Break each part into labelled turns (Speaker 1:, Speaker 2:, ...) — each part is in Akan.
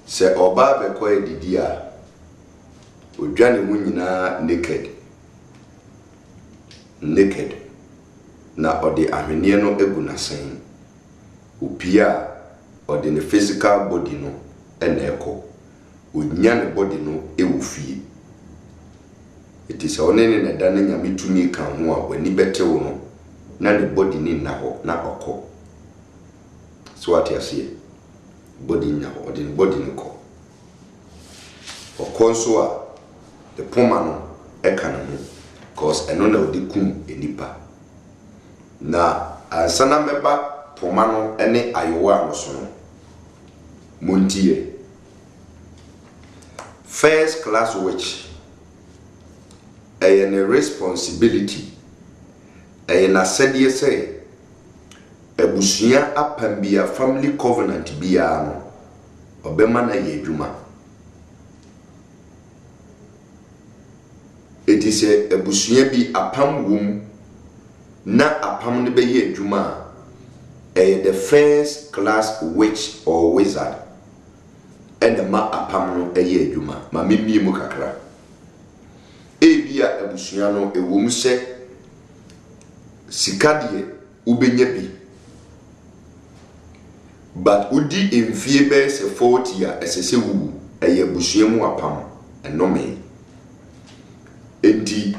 Speaker 1: Se oba be ko edidi a odwane mu nyina naked na ode ahwene no egu nasen opia ode ne physical body no ena eko onya ne body no ewufie iti se onene na dane nyame tumi kan ho a wani betewo no na ne body ni na ho na okọ so what you see body nya ho ode ne body ni ko okọ so a the poma no eka na ho cause eno na odi kum enipa na ansana meba poma no ene ayowa no so no montie first class witch a responsibility a na said say ebusuya apambia family covenant bia no obema na ye adwuma it is a ebusuya bi apam wom na apam ne be ye adwuma the first class witch or wizard and the ma apam no ye adwuma ma memie mu kakra ebia ebusuya no ewom se sikadie ubenya bi but udi emfie be se 40 a esese wu eye ebusuya mu apam enome enti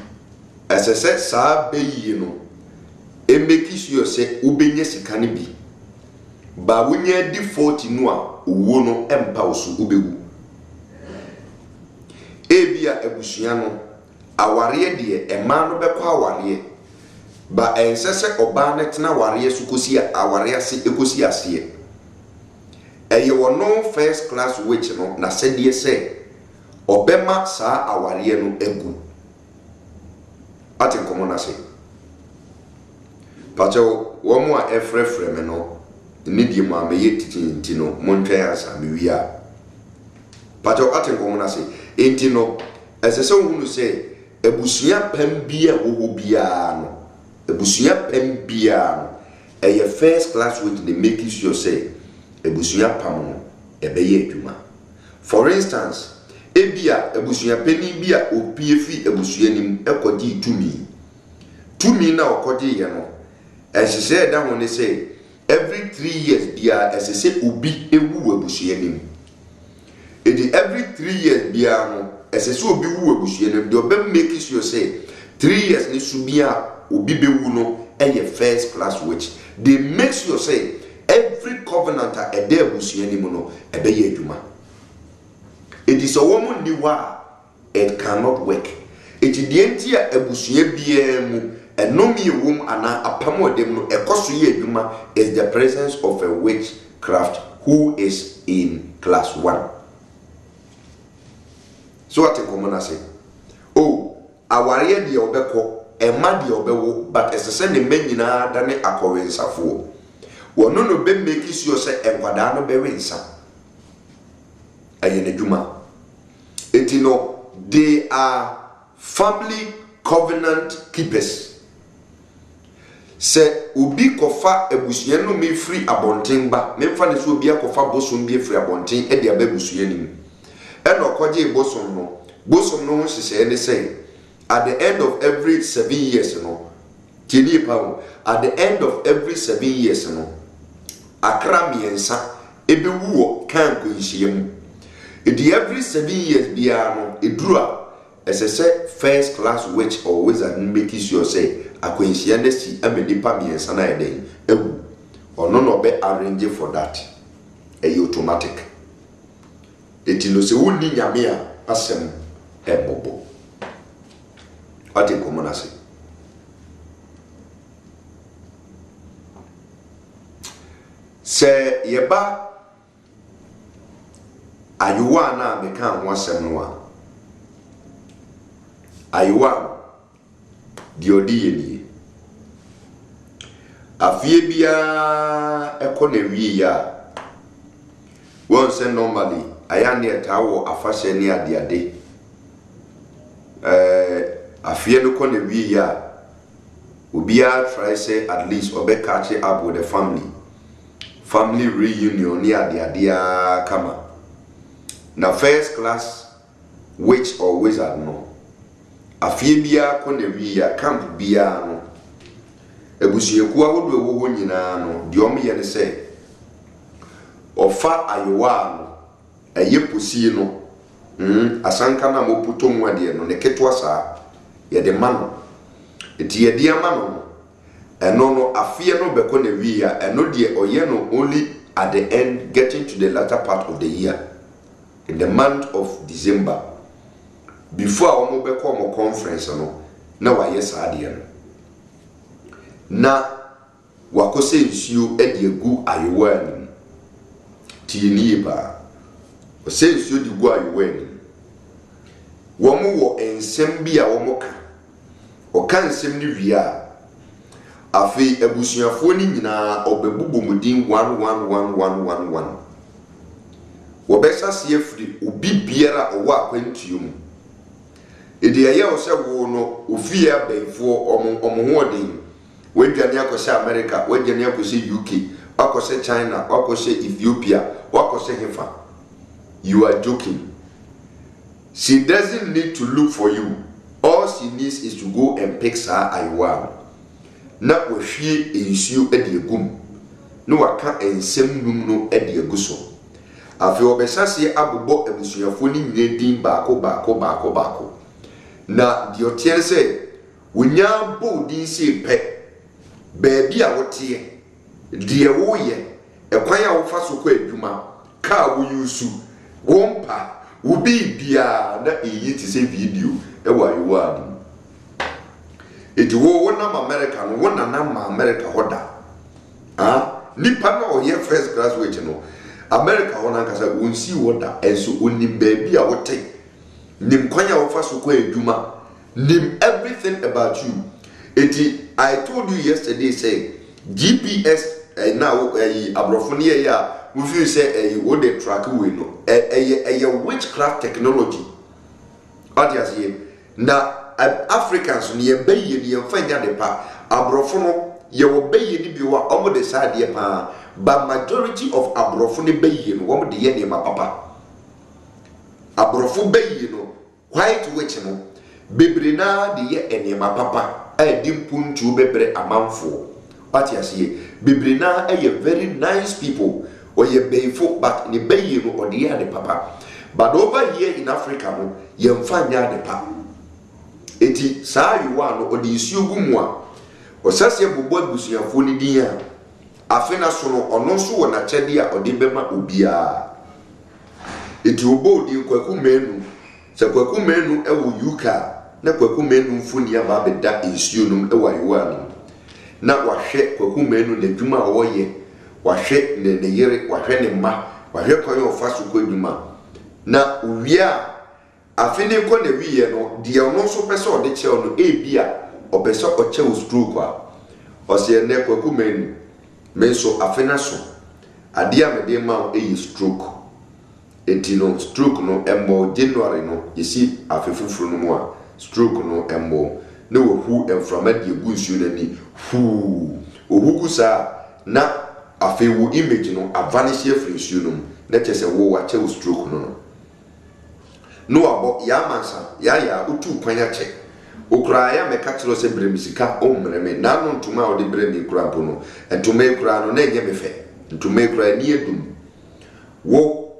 Speaker 1: esese saa beyi no emeki sure se ubenya sikane bi ba wonya di 40 no a owo no empa osu ubegu ebia ebusuya no aware de ema no bekọ aware ba ensese oba ne tena aware su kosi aware ase ekosi ase eye wono first class witch no na sedie se obema saa aware no egu ati komo na se pacho wo mu a efrefre me no ni die mu ameye titinti no montwe asa me wi a pacho ati komo na se enti no esese hunu se ebusuya pambia wo bia no ebusuya pambia no eye first class witch they make sure say ebusuya pam no ebeye adwuma for instance ebia ebusuya pani bia opie fi ebusuya nim ekodi tumi na okodi ye no ehye da ho ne say every 3 years bia esese obi ewu ebusuya nim every 3 years bia no esese obi wu ebusuya nim de obem make sure say 3 years ni subia obi bewu no eye first class witch they make sure say every covenant a de ebusuya nim no ebeye adwuma it is a woman ni wa it cannot work it the entire ebusuya bia mu enomi ewum ana apam odem no ekoso ye adwuma is the presence of a witchcraft who is in class 1. So what common I say oh aware de obekọ ema de obewo but esese ne manyina da ne akọwensafo wono no be make sure say enkwada no be wensa ayene dwuma etino they are family covenant keepers se obi kofa ebusuya no me free abonten ba memfa ne so obi akofa bosom bi free abonten e de ababusuya nim and okoje bosom no hye ne say at the end of every 7 years no tini pa at the end of every 7 years no akra miensa ebewu kan ko nhyiam edi every 7 years bia no edura esese first class witch or wizard make sure say akwanhyia na si amenipa miensa na eden ewu ono no be arrange for that automatic eti no se woni nyame a asem ebobo ati komo na se yeba ayuwa na meka ho asem no a ayuwa diodi yeni afie bia ekọ na wi ya won say normally ayane etawo afahye ni adeade afie no kọ na wi ya obia try say at least obe catch up with the family reunion ni adeade kama na first class witch or wizard no afie bia ko na wi camp bia no ebusuaku ahodo ewo ho nyina no de omye ne se ofa ayewa no eyeposie no asanka na moputo mu ade no ne ketwa saa ye de mano eti ye de amano eno no afie no beko na wi eno de oye no only at the end, getting to the latter part of the year, in the month of December, before our mobile conference, no, now I yes adian. Na wakose nsuo edi egu ayewa ni tini ba ose nsuo di gu ayewa ni womo wo ensem bi a womo ka o kan ensem ni wia afi ebusuafo ni nyina obebubu mudin 111111 wobesa se afri obi biara owo akwantuo mu edi eye o se wo no ofie abaifo omo hodin wedwane akose America wedwane akose UK akose China akose Ethiopia akose Hefa. You are joking. She doesn't need to look for you. All she needs is to go and pick her ayewa na wahwie ensuo ade egum no waka ensem num no ade eguso afi obesase abobo ebusuafo ni nyedin baako na di otiense wonya bodin se pe baabi a wote die woye ekwan a wofa so kwa adwuma ka wo yusu wompa ubi bia na eyi ti se video ewa yiwa eti wo na America no wo na America hoda nipa na oye first class wage no America wona nkasa wonsi woda enso onim baabi a wote nim kwanya wo fa so kwa edwuma nim everything about you eti I told you yesterday say GPS now abrofo ne ya we feel say wo dey track we no witchcraft technology obviously na Africans ni yebeye ni yemfanya de pa abrofo no ye wo beye ni bi wa omo de sade pa but majority of abrofo ne beye no omo de ye ne ma papa abrofo beye no white witch no bebre na de ye ene ma papa di mpuntu bebre amanfo atiase bebre na very nice people or ye beyfo but ne beye no o de ye de papa but over here in Africa no yemfanya de pa eti saa yiwa no odi isuo gumu a osase bobo abusuafo ni din a afena so no ono so wona kyede a odi bema obia eti obo odi kwaku menu se kwaku menu ewo yuka na kwaku menu mfuni ya ba beda isuo num ewa yiwa no na wahwe kwaku menu na dwuma a woye wahwe ne yere wahwe ne mma wahwe kwan ofa so kwa dwuma na uwia afini ko ne wiye no de ono so pese ode che ono bia opese oche o stroke a ose ne kwaku menu menso afina so ade a mede ma e stroke etino stroke no embo January no yesi afefufuru no mu a stroke no embo ne wohu emframa de egu nsuo nani hu ohuku sa na afewu image no avanish afri nsuo no na chese wo wa che o stroke no abo ya mansa ya utu kwanya che okura ya meka chiro se bremisika omreme na no ntuma odi bremi kura bo no ntuma ekura no na enye mefe ntuma ekura ni edum wo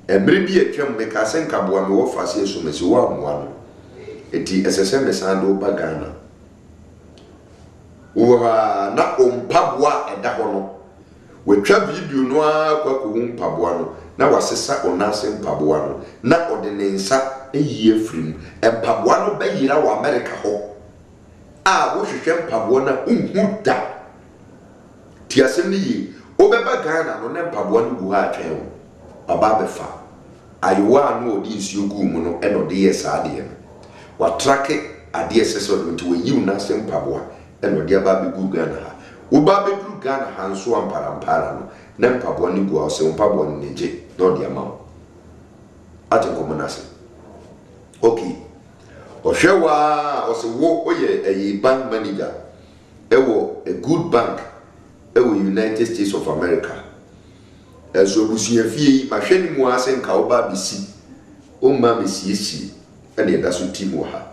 Speaker 1: emre bi etwam meka senka bo ame wo fase so mesi wo amwa no eti esese mesando bagana wo na ompabwa eda ho no wetwa video no akwa ko mpabwa no na wasesa onase mpabwa no na odinensa eyi afrim mpabwa no bayira wa America ho a wo hwehwe mpabwa na unhu da tiasem ni yi obeba Ghana no na mpabwa no gu ha atwen aba befa ayiwa no odi nsuo gu mu no e no de yesa ade no wa trake ade esese no nti we yiw na se mpabwa e no de aba be gu Ghana ha wo ba be gu Ghana ha nso ampara no na mpabwa ni gu ase mpabwa ni neje no de ama ate komunase okay ohwewa ose wo oye a bank manager ewo a good bank ewo United States of America so abusuya fie ma hwɛ ni mu ase nka oba bisi o ma mesiesie ene eda so timo ha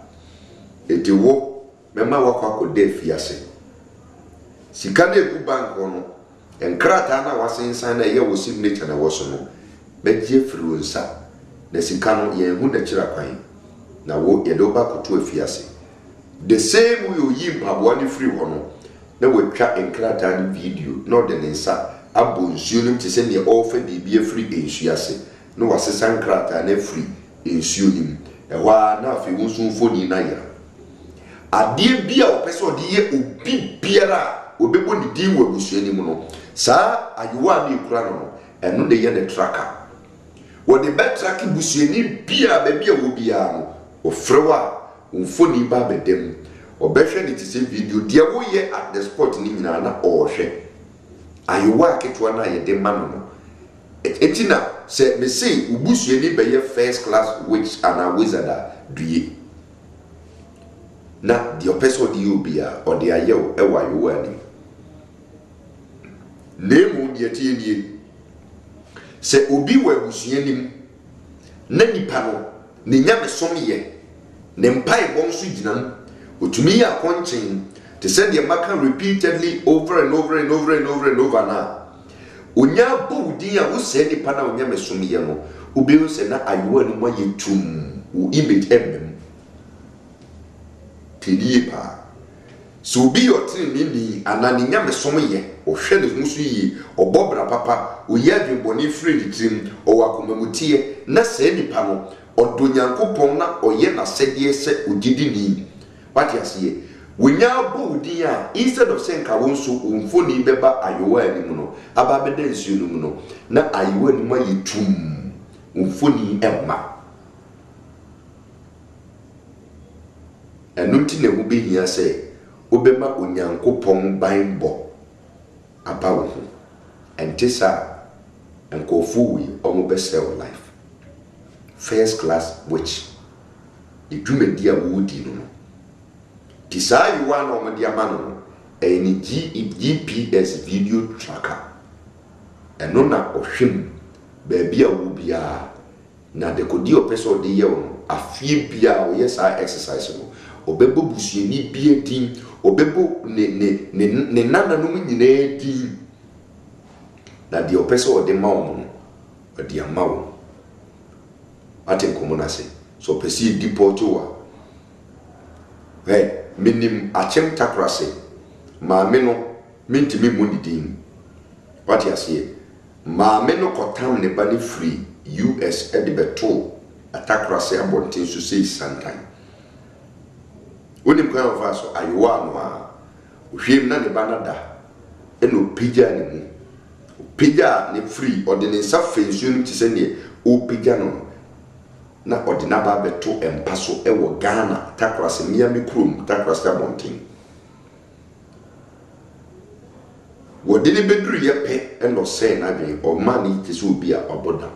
Speaker 1: eti wo mema wakwa ko de fiase sika na egu bank no enkrata na wasensan na ye wo signature na wo so no beje firi nsa na sika no ye hu na kira kwan na wo ye do ba koto afiase the same way you mpaboa ni free ho no na wotwa enkrata ni video no de nsa abo nsuo nim te se ne ofa bibia free ensuase no wasesa enkrata na free ensuo nim ewa na afi wo sunfoni na ya ade bia opese ode ye obi biara obebo ni din wo abusuo nim no saa ayewa na ekura no eno de ye ne tracker wo de betrack busuo ni bia ba bia wo bia no ofrewa mfoni ba bedem obehwe ni tise video dia wo ye at the spot ni nyina na ohwe ayewa ketwa na ye de mano no etina se me say ubusue ni be ye first class witch and a wizard duye na the person di obia or the ayew ewa yewa ni nemu die tie nie se obi wa busue nim na nipa no ne nyame som ye ne mpai bom so ginam otumi ya konchen te said the maka repeatedly over and over and over and over and over na onya bodi a wo se nipa na onya mesom ye no obi o se na ayewa ni mo ye tum wo image emem tedie pa so bi otin ni anani nya mesom ye o hwe ne musu yi obobra papa o ye adweboni free trim o wakomamutie na se nipa no odo nyankopon na oye na sedie se ogidi ni what you see wonya bodi a instead of saying ka won so umfoni beba ayewa ani no aba beda nsuo no no na ayewa ni ma yitum umfoni emma enunti na wo behia se obema onyankopon banbo aba wo ho entisa enkofu wi omo be sell life first class which idumedi a wo di no tisai you want on the amano any GPS video tracker and no na ohwem baby a wo bia na de kodi opeso de ye no afie bia o yes I exercise no obebo busue ni bia din obebo ne nana no nyina din na de opeso de mawo no de amawo atenkomo na se so pesi deporto wa minim achem takrase maame no mentimi munidin what you say maame no kotam ne ba ne free US edibeto atakrase abontin so sei santan wonim kwa fa so ayewa no a ohwem na ne ba na da eno pija ne mu pija ne free ordinary safensu no tise ne o pija no na ordinaba beto empaso ewo Ghana takrase Miami krom takrase abontin wodini bedru yepe eno say na dwen o mani tise obi a oboda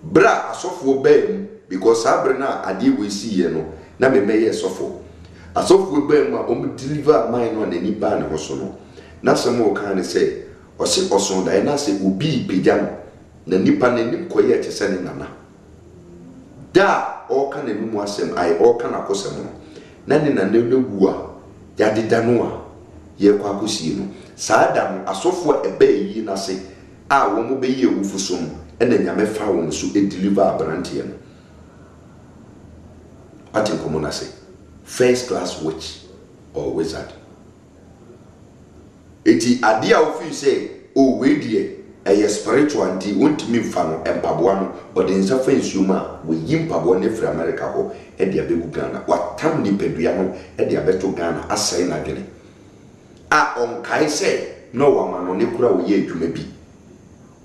Speaker 1: bra asofo bem because abre na ade we see ye no na me meye asofo bem a om deliver mine no na ni ba ne ho so no na samo kan ne say o se oson da na se obi pejam na nipa na nim koye tese ne nana da o kan enu asem ai o kan akosem no na ne na wu a ya deda no a ye kwa akosie no saada mo asofo ebe yi na se a wo mo be yi ewufuso no ena nyame fa wo so e deliver abrantie no atenkomo na se first class witch or wizard eti ade a wo fi say o we die a spiritual ndi wontimi mfa no empaboa no ode nsa fa nsuoma we yimpaboa ne fra America ho e de abegu Ghana watam ni pedua no e de abeto Ghana asai na dwene a onkai se no wa mano ne kura wo ye adwuma bi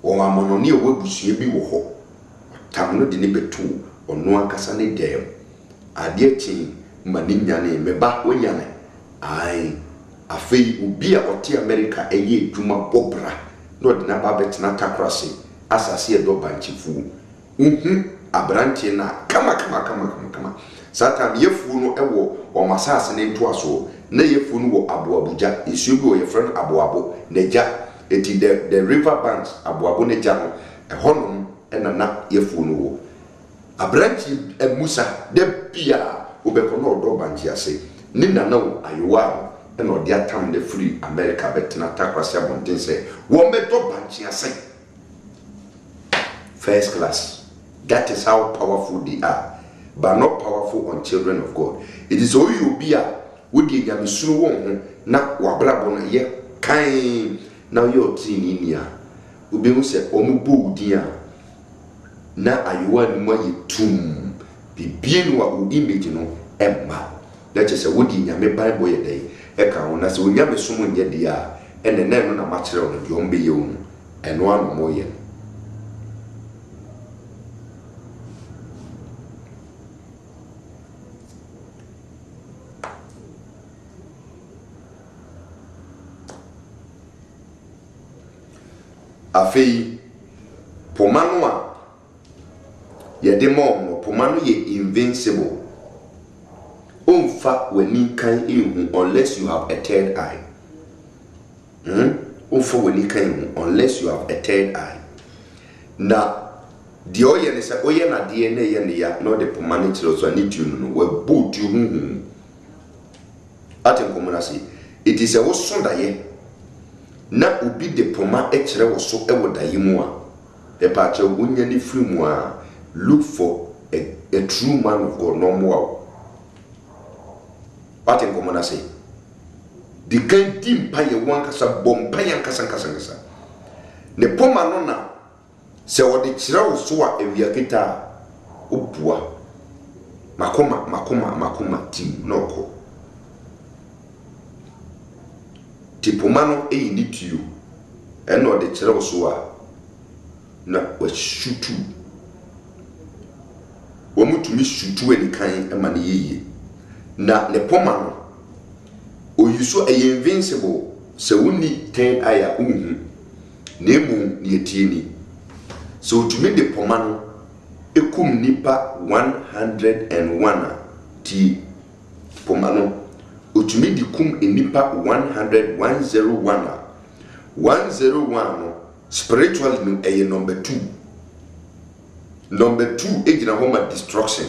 Speaker 1: wo wa mano ne wo busue bi wo ho tam no de ne betu ono akasa ne dem ade achi mani nyane meba wonyane ai afei obi a ote America eye adwuma bobra no de na ba betina takrase asase edo banchifu abrantie na kama satan yefu no ewo o masase ne ntoaso na yefu no wo abo abuja esuo bi wo ye friend abo na ja eti the river banks aboabo ne gya no ehonom na yefu no wo abranchi emusa de bia obeko no odo banchi ase ni nana wo ayewa na odi atam de free America betina takwase abonten se wo medo banchi ase first class. That is how powerful they are, but not powerful on children of God. It is all you be a would you get me na wabrabon ye kind now you're seeing in ya. Ubi say omubu dia na ayuan moye tum be being what we image no emma. That is a woody yame Bible ye day. Eka on as we yame summon ye dia and the name on a material of your be and one more yen. Afei pomano a yede mom no pomano ye invincible umfa wani kan ehu unless you have a third eye umfa wani kan ehu unless you have a third eye na de oye ne se oye na de ne ye ne ya no de pomano chiro so ani tunu no we boot you hu aten komunasi it is a wosonda ye na obi de poma ekire wo so ewo dayimu a e pa che wonya ni free mu a look for a true man of God no more what in common say the kan dim pa ye wan kasa bom pa yan kasa ne poma no na se wo de kire wo so a ewia kita obua makoma tim no ko tipomano ni tuyo eno de kire wo so a na wa shutu wo mutumi shutu eni kan e ma ne yeye na ne pomano o yuso e invincible se woni ten aya unhu na emu ne etieni so utumi de pomano ekum nipa 101 ti pomano utumi di kum enipa 101 no spiritually no eye number 2 ejina homa destruction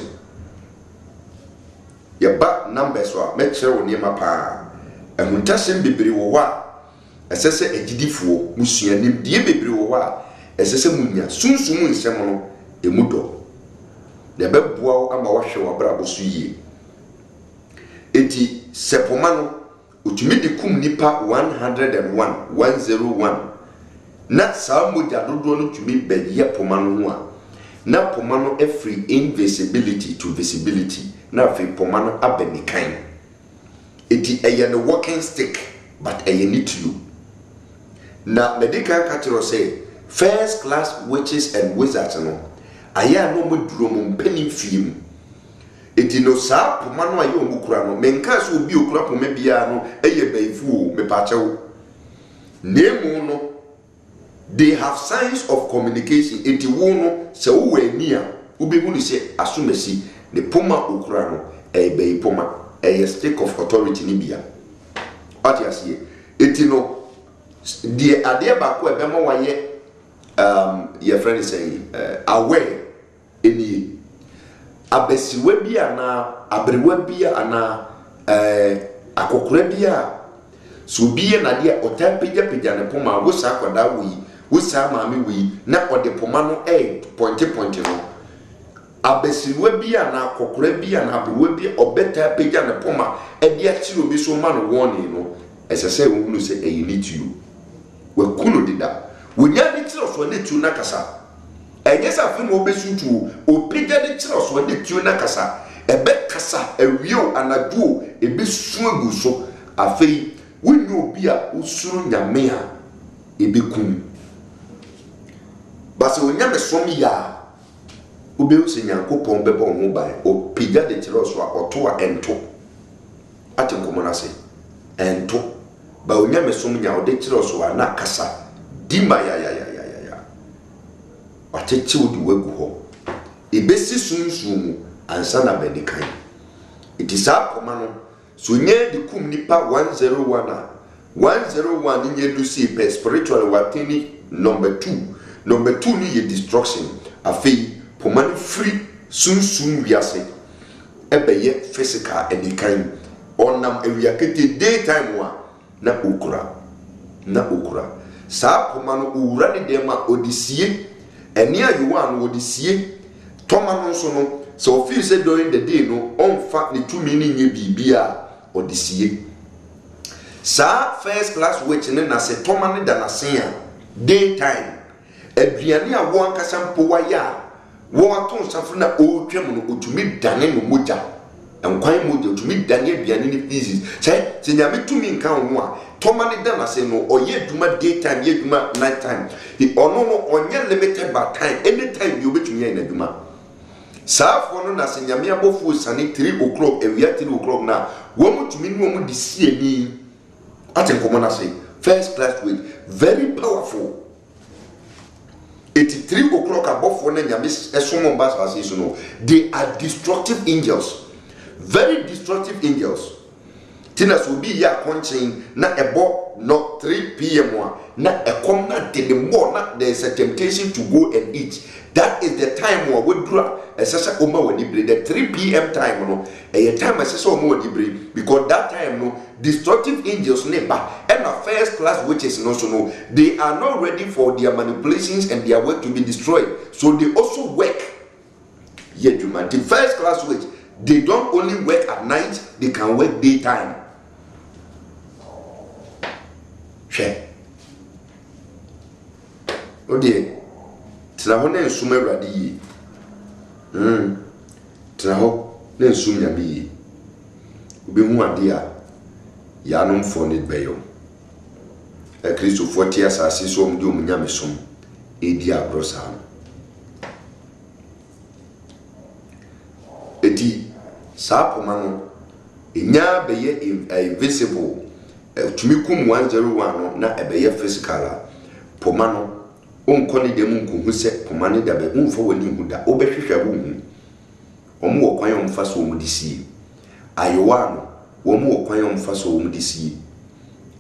Speaker 1: ya ba numbers wa mechere wo niema pa ehuntasem bebre wo wa esese egidifuo musuanim die bebre wo wa esese munya sunsumu nsem no emudo de beboa ama wahwe wa brabo so yie eti sepomano utumi di kum nipa 101 na samoja dodo no tumi beye pomano ho a na pomano free invisibility to visibility na free pomano abenikan eti eye no walking stick but eye need you na medical catcher say first class witches and wizards no aya no mo duro mo mpani fiem eti no sa pomano ayo omukura no menka so obi okura poma bia no eye baifu me pachewo nemu no they have signs of communication eti wo no se wo wani a ubehu ni se asumasi ne poma okura no bai poma stick of authority ni bia ati asie eti no die ade ba ko ebe mo waye your friend is saying aware eni abesiwe bia na abrewa bia ana akokora bia so bia na dia otapija ne poma wo sa kwada wi wo sa maame wi na ode poma no point no abesiwe bia na akokora bia na abrewa bia obeta pija ne poma dia chiro bi so ma no warning no esese wo hunu se need you we kuno dida wonya ni chiro so ne tu na kasa enyesa fim obesutu opija de chiro so de tu na kasa ebe kasa ewio anadu ebesu agu so afei wonu obi a usuru nyame a ebekum base wonya mesom ya obewu se nyankopon bebo ho ban opija de chiro so a oto a ento ate nkomona se ento ba wonya mesom nya ode chiro so a na kasa dimba ya wateche odi wagu ho ebesi sunsun ansa na benikan it is up komano so nye di kum nipa 101 101 in ye do see per spiritual watini number 2. Number 2 ni ye destruction. Afei pomani free soon wiase. Ebe ye physical edikan. Onam ewiakete daytime wa na okura. Sa pomano ura ni dema odisie. Eni ayuwa no odisie. Toma no so no. So feel say during the day no on fact ni 2 minutes nye bibia odisie. Sa first class which na se toma ne da na sen daytime aduane a wo ankasa mpo wa ya wo aton safo na o twam no otumi dane no moja enkwan moja otumi dane aduane ne pieces se nyame tumi nka ho a toma ne da na se no oye duma daytime ye duma night time ono no onye limited by time anytime you betumi ya na duma sa fo no na se nyame abofu sane 3 o'clock ewia 3 o'clock na wo mutumi no mo di sie ni aten komo say first class with very powerful 83 o'clock above for nyame esomo mbasa say so no they are destructive angels, very destructive angels. Tina so bi ya konchen na ebo no 3 p.m. na ekom na de more na there is a temptation to go and eat. That is the time we draw esasa oma wani bre the 3 p.m. time no a time esasa oma wani bre because that time no destructive angels never and a first class witches no so no they are not ready for their manipulations and their work to be destroyed, so they also work. Yet you man the first class witch they don't only work at night, they can work daytime. Share. Oh dear. Tena ho na nsum awrade yi. Tena ho na nsum nyame yi. Obi hu ade a ya no mfo ne beyo. Kristo fo tie asase so omde omunyame som edi abrosa. Edi sa poma no enya beye invisible tumi kum 101 no na ebeye physical poma no onkoni dem nkuhu se poma ne da be umfo wani hu da obehwehwa bu hu omo wo kwan omfa so omudisi ayewa no omo wo kwan omfa so omudisi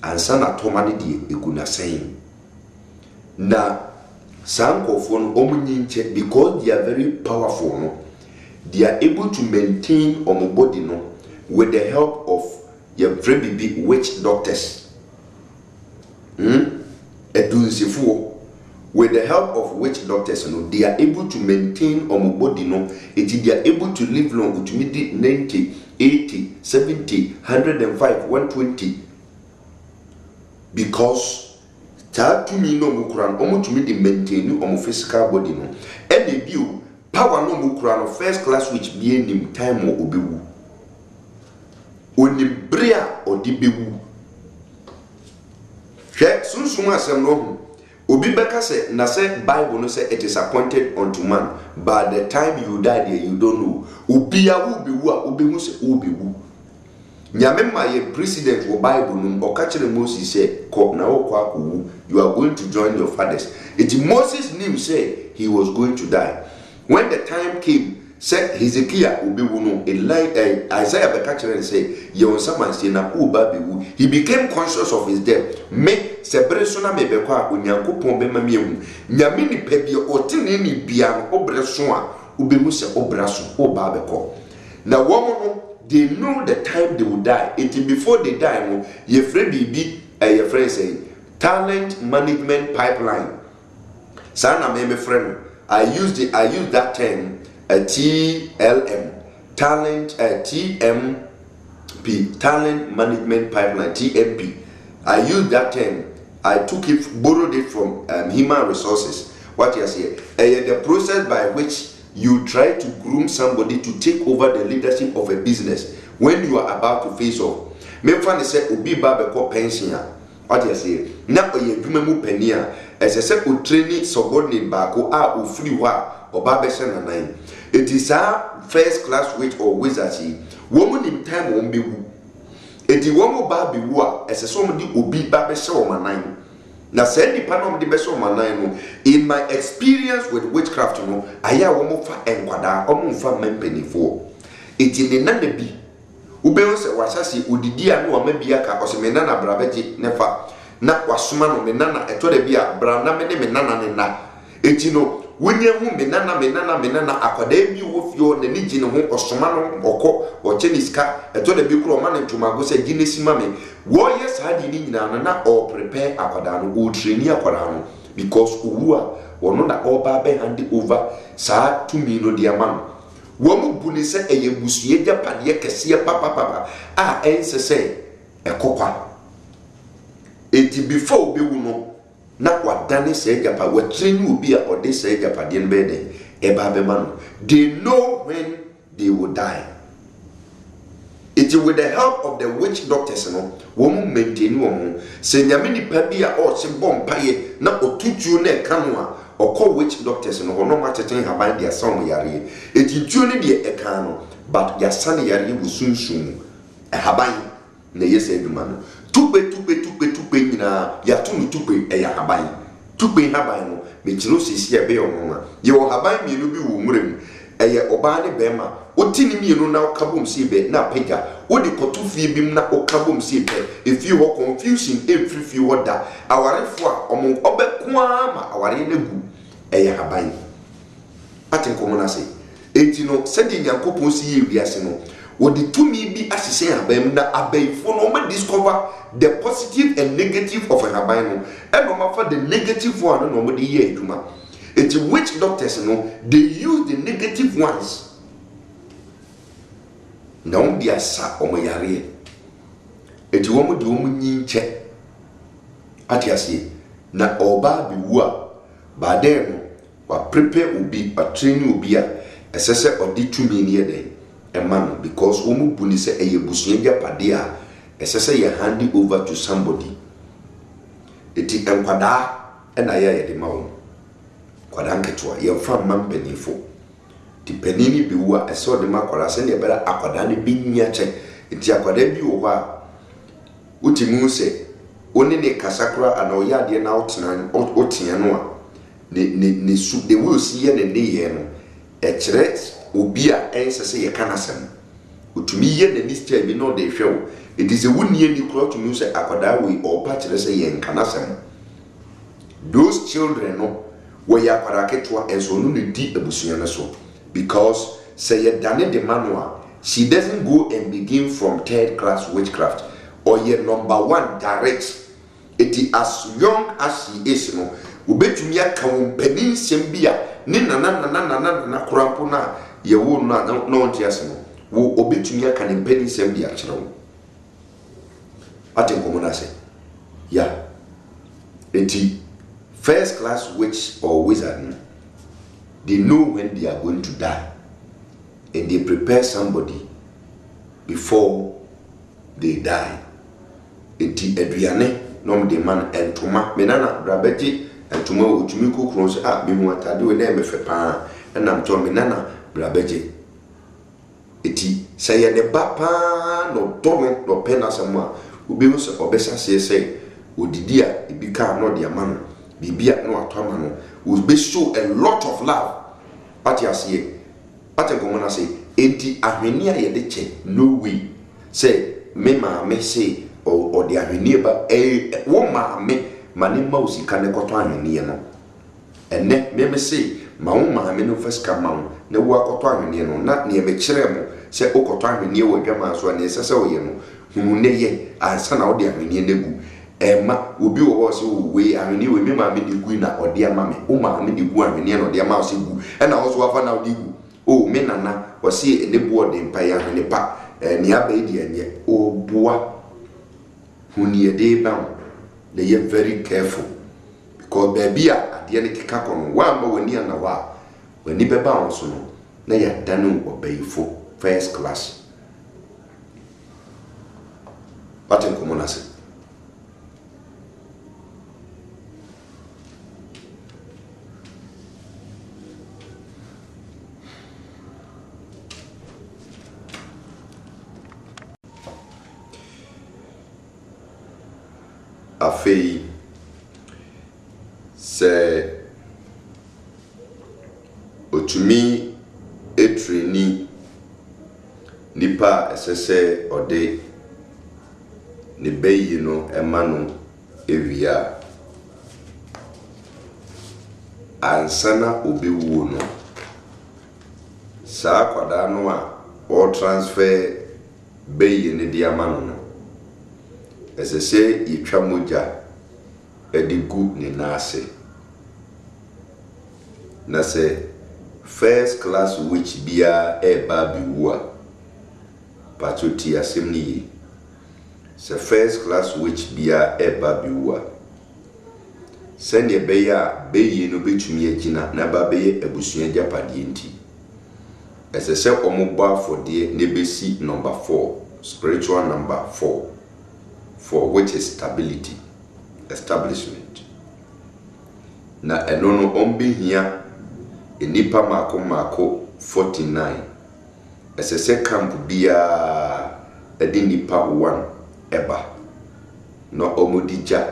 Speaker 1: ansa na toma ne die eguna sen na sankofo no omunyinche because they are very powerful no they are able to maintain on body no with the help of your very big witch doctors. Edunsifu with the help of witch doctors no they are able to maintain on body no they are able to live long to meet 90 80 70 105 120 because that to me no mukran to me the maintain on physical body no and the view power no mukura no first class which be nim time o obewu oni bria odi bewu hwe sunsun asem no hu obi beka se na se bible no say it is appointed unto man by the time you die there you don't know obi a wo bewu a obewu se obewu nyame ma ye president wo bible no o ka kire Moses say ko na wo kwa akowu you are going to join your fathers. It Moses knew say he was going to die. When the time came, said Hezekiah will be one. Isaiah Bekacheren say, "You someone say na uba bewu." He became conscious of his death. Me seberesona me bekwa onyankopon be mamiemu. Nyame ni pebie otini ni bia no obreso a ubewu se obraso oba beko. Na woman they know the time they will die. It before they die no ye friend bibi your friend say talent management pipeline. Sana me friend I use that term TLM talent TMP talent management pipeline TMP. I use that term. I borrowed it from human resources. What you say? The process by which you try to groom somebody to take over the leadership of a business when you are about to face off. Me fan say obi ba be ko pension. What you say? Na oye dwuma mu pani a ese o training subordinate baako a o free wa oba be se nanan. It is a first class witch or wizard. Woman in time won be wu. Eti woman ba be wu a ese so mo di obi ba be se o manan. Na say nipa no de be se o manan no in my experience with witchcraft no aya woman fa enkwada omo fa mempanifo. Eti ne na bi Ube se wasase odidi a no amabia ka o se me nana brabeje nefa na wasoma no me nana etore bia bra na me ne me nana ne na eti no wonye hu me nana akwada bi wo fio na ni gine ho osoma no okọ o cheniska etore bi kro ma ne ntomago se gine sima me wo yes ha di ni nyina na o prepare akwada no o traini akwada no because owu a wono na oba be hand over saa tumi no dia ma no wo mu bu ni se eye busue japade kese papa a ense se ekokwa eti before be wu no na wadane se japa wa train obi a ode se japade no be de eba be ma no they know when they will die. It is with the help of the witch doctors no wo mu maintain wo mu se nyame nipa bi a o se bompaye na otutuo na eka no a okọ witch doctors no hono ma teten haban dia som yare etituo ne de eka no but ya sane yare bu sunsun haban na yese aduma no tupe nyina ya tunu tupe ya haban tupe haban no me kiro sisi e be yo no ye wo haban mienu bi wo murem eye oba ne bema otini mienu na okabom si be na pega wodi kotu fie bim na okabom si be if you ho confusion every few order awarefo a omo obeko ama aware na gu eye haban atenko na se enti no sedi nyankopon si ye wiase no wodi tumi bi asese haban na abaifo no ma discover the positive and negative of a haban no e no ma fa the negative one no mo de ye aduma. It's witch doctors no they use the negative ones na on dia sa omo yare eti wo mu de wo mu nyinche atiase na oba bi wu a ba de no wa prepare obi a train obi a esese odi tumi ne eden e man because wo mu buni se eye busuye japade a esese ye hand over to somebody eti enkwada na ya ye de mawo kwada nketwa ye fa mampanifo ti panini bi wo a ese ode makwara se ne bera akwada ne bi nya che eti akwada bi wo ha utimu se oni ne kasakra ana oyade na otia no a ne su de wo si ye ne ye no e kire obi a ensese ye kanasem utumi ye ne nistia bi no de hwewo it is a wunnie ni kro to mu se akwada we o pa kire se ye kanasem those children no we ya kwara ketwa enso no ne di abusuya na so because say ye dane the manual she doesn't go and begin from third class witchcraft or ye number 1 direct it as young as she is no ubetumi aka wompanin sembia ne nana kurampo na ye wo na no ntiase no wo obetumi aka ne mpanin sembia kyerɛ wo atenkomo na se ya enti first class witch or wizard, they know when they are going to die and they prepare somebody before they die. Enti aduane nom de man entoma me nana brabeje entoma otumi kokron se me hu atade we na me fe pa na mto me nana brabeje eti say ye ne ba pa no dono no pena samwa obi hu se obesa se odidi a ebi ka no de amano bibia no atoma no will be show a lot of love but you see ate gomona say enti ahweni a ye de che no way say me ma me say or the ahweni ba wo ma me mane ma usika ne koto ahweni no enne me say ma wo ma me no first come ma na wo akoto ahweni no na ne me kire mo say okoto ahweni wo dwama so na sese wo ye no hunu ne ye ansa na wo de ahweni ne gu ema obi wo so we ahweni we me ma me de gu na ode ama me o ma me de gu ahweni na ode ama so gu e na wo so afa na ode gu o me nana wo se ne bu ode mpa ya ahweni pa ni aba di enye o bua huni ede ba they are very careful because baby ade ne keka kono wa ma wani ana wa wani beba on so no na ya danu obayifo first class paten komo na se afei se otumi etreni nipa esese ode ne bayi no emano ewia ansana obewu no saa kwada no a o transfer bayi ne dia mano no esese yitwa moja edigu ne nase na se first class which bia eba biwa patoti asemni se first class which bia eba biwa sende beya beyi no betumi agina na ba beye abusua japade nti esese omugba afode ne besi number 4 spiritual number 4 which is stability establishment na enono ombehia enipa mako 49 esese camp bia edi nipa 1 eba no omodija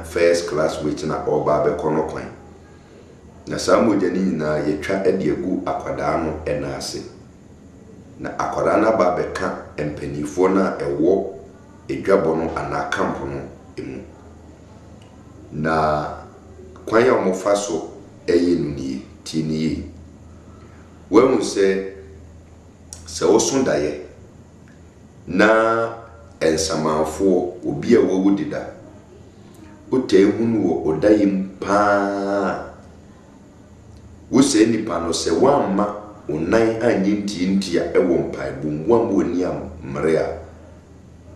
Speaker 1: first class which na oba be kono kwan na samoja ni na yetwa edi egu akwada no enase na akwada na ba be ka empanifo na ewo edwabo no ana camp no emu na kwan ya omofa so eye nuni tiniye wemu se osondaye na ensamanfo obi a wowu dida otehunu wo odayim pa wo se nipa no se wamma onan anyintintia ewo mpaibu nwam woni amre a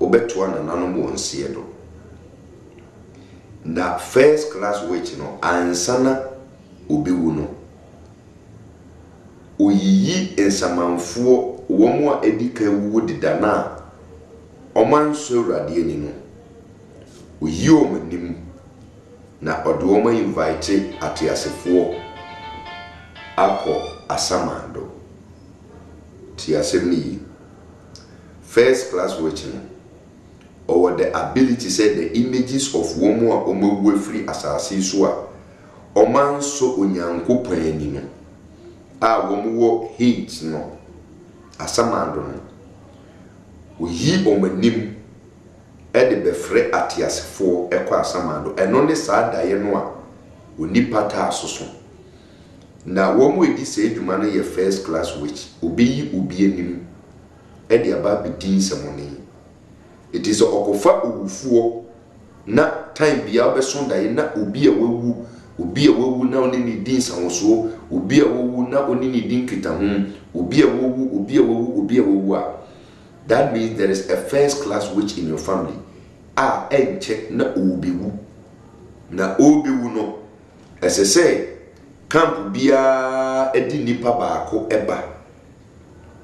Speaker 1: obeto anananom wonse do na first class which no ansana obewu no oyiyi ensamanfo womu a edika wu dida na omanso radie ni no oyi omanim na odoma invite atiasefo ako asamando tiasemni first class which no or the ability said the images of womu a omawu free asase so a omanso onyankopan ni no a womu wo hate no asamando no oyi omanim ede befre atiasefo ekwa asamando eno ne saa daye no a onipa ta asoso na womu edi se edwuma no ye first class which obeyi obi anim ede aba bedin semoni it is okofa owufuo na time bia obeson daye na obi a wawu na oni ni din sanwoso obi a wawu na oni ni din kitahu obi a wawu a that means there is a first class which in your family check na obewu no esese camp bia edi nipa baako eba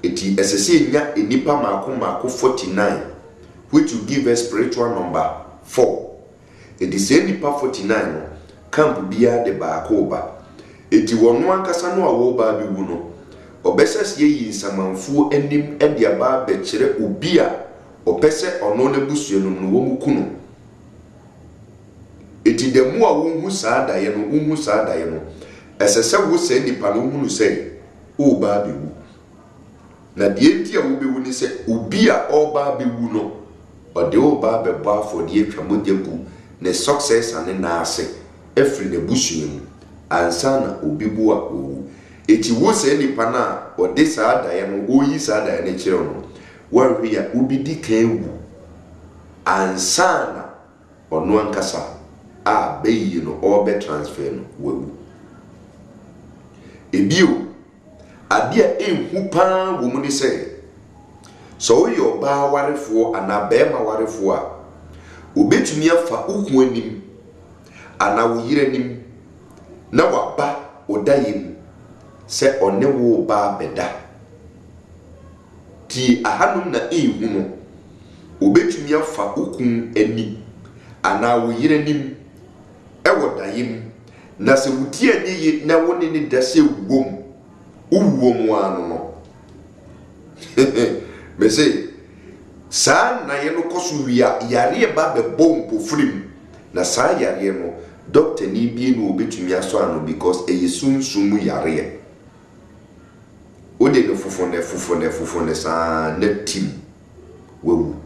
Speaker 1: eti esese nya enipa mako 49 which will give us spiritual number 4 edi se nipa 49 no camp bia de baako ba eti wonu ankasa no awo ba biwu no obesas ye yi nsamanfuo anim ede aba be kire obi a opese ono na busue no no womu kunu eti demu a wonhu saada ye no esese wo se nipa no hunu se o ba biwu na de enti a wo bewu ni se obi a o ba biwu no ode o ba be ba for de atwa modegu ne success ane na ase efri ne busue mu ansa na obi bu a owu eti wo se nipa na ode saada ye no oyi saada ye ne kire no wanhwe ya obi di kan wu ansa na ono ankasa a beyi no o be transfer no wawu ebio adia enhu pa wo mu ni se so yo ba warefo ana bema warefo a obetumi afa ohu anim ana wo yire anim na waba odayim se one wo ba beda ti ahanum na ehu no obetumi afa okun ani ana wo yire anim ewo dayim na se wudi ani na woni ni dase wom uwom anu no me say sa na ye no koso wia yare ba be bompo frim na sa yare no doctor ni bie no obetumi aso anu because eye sunsumu yare odi wode no fufone sa na tim wewu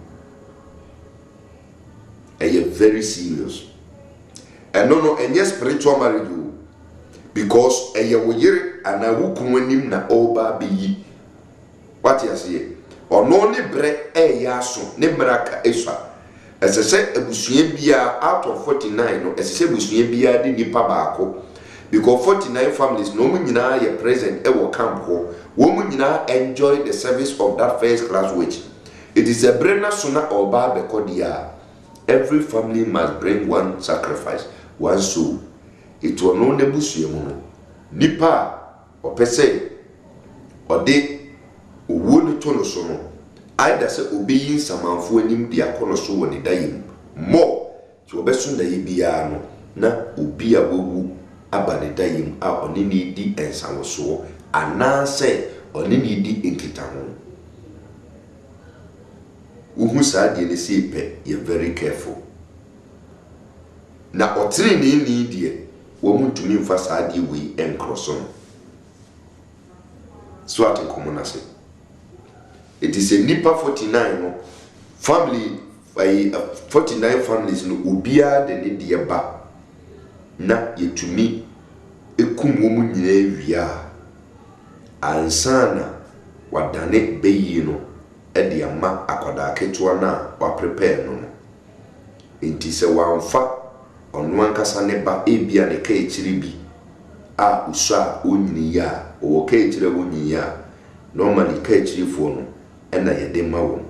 Speaker 1: very serious. And no enye spiritual marriage because wo yere ana wukunwanim na oba beyi. What you say? Ono ne bre aso ne braka eswa. Esese abusua bia out of 49 no esese abusua bia de nipa baako because 49 families no mu nyina ye present wo camp ho wo mu nyina enjoy the service of that first class wage. It is a brenna sona oba bekodia. Every family must bring one sacrifice, one soul. It will no nebusua mu no nipa opese ode owo ne to no so no either say obeyin samanfo anim dia kono so woni dayim mo ti obeso na yibia no na obi a wowu aba ne dayim a oni ni di ensawo so ana say oni ni di enkita ho uhu sa de ne si pe ye very careful na otire ni die wo muntumi mfa sa de wi enkroso so ate komona se. It is a nipa 49 no family 49 families no ubia de ne de ba na yetumi ekum wo mu nyina wia ansana wadane beyi no e de ama akoda ketewa na wa prepare no enti se wanfa onu ankasa ne ba ebia ne ka ekiri bi a usua onyini ya o ka ekire onyini ya normally ka ekiri fo no ena yede ma wo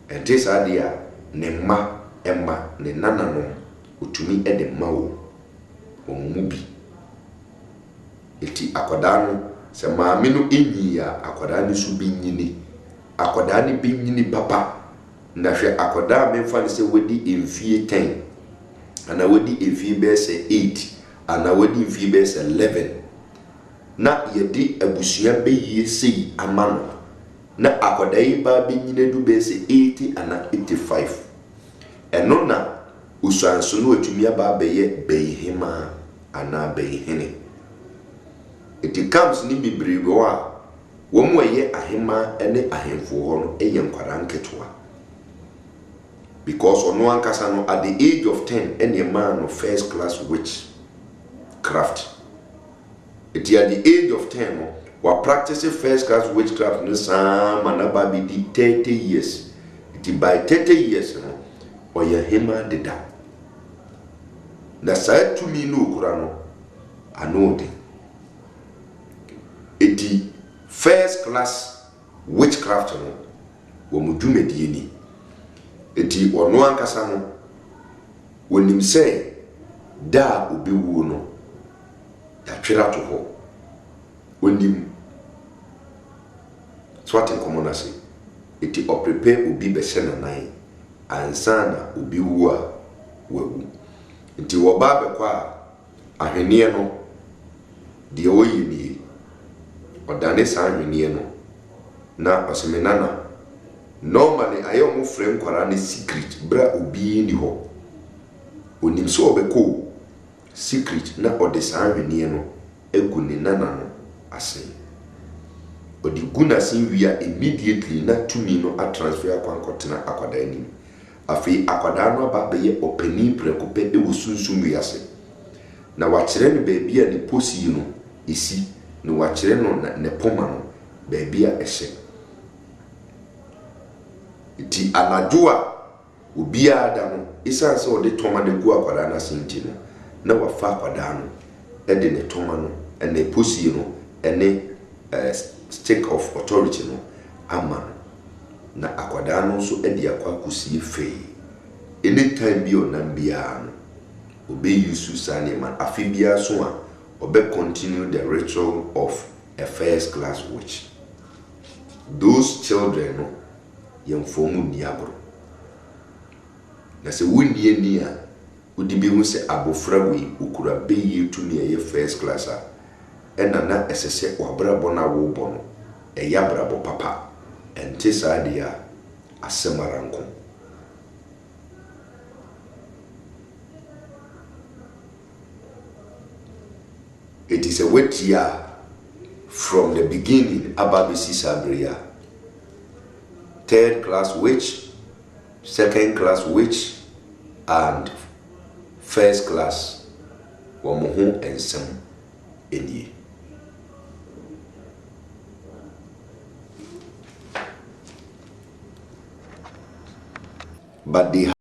Speaker 1: enti sa dia ne ma emma ne nana no otumi ede ma wo omu bi eti akoda no se maame no enyi ya akoda ne su bi nyini akoda ne bi nyini papa na hwe akoda me fa ne se wodi emfie 10 ana wodi emfie be se 8 ana wodi emfie be se 11 na yedi abusua be yie sei amano na akoda yi ba be nyina du be se 80 ana 85 eno na usanso no atumi aba be ye behima ana behene it comes ni bibribo wa wo mu ye ahema ene ahemfo ho no eye nkwara nketwa because ono ankasa no at the age of 10 any man of first class witchcraft it at the age of 10 no wa practicing first class witchcraft no some anaba be 30 years it by 30 years no o ye hema deda na sa tumi no okura no anode eti first class witchcraft no wo mudumedie ni eti ono ankasa no wonim se da obewu no ya twera to ho wonim swate komona se eti o prepare obi be se na nan ansana obewu a wawu enti wo ba be kwa ahwenie no de oyini odane sa ahwenie no na osemenana normally ayo mo frame kwara ne secret bra obi ni ho onim so obeko secret na ode sa ahwenie no egu ne nana no ase odi guna sin wia immediately na tumi no a transfer akwankotena akwada anim afi akwada no aba be ye opani prekope e wosunsun wiase na wakire no baby a ne posi no esi no wakire no ne poma no baby a ehye iti anadwoa obi ada no isan se ode toma de gu akwada na sinti no na wafa akwada no e de ne toma no ene posi no ene stick of authority no ama na akwada no so e de akwa kusi fe anytime bi onam bia no obe yusu sane man afibia so a obe continue the ritual of a first class witch. Those children no yemfomu niabro na se wunnie ni a odibe hu se abofra wi ukura beyi tumi eye first class a ena na esese wabrabo na wo bono eyabrabo papa ente sadia asemaranko. It is a wet year from the beginning ababesi sabria. Third class witch, second class witch, and first class wamuhu and some in but they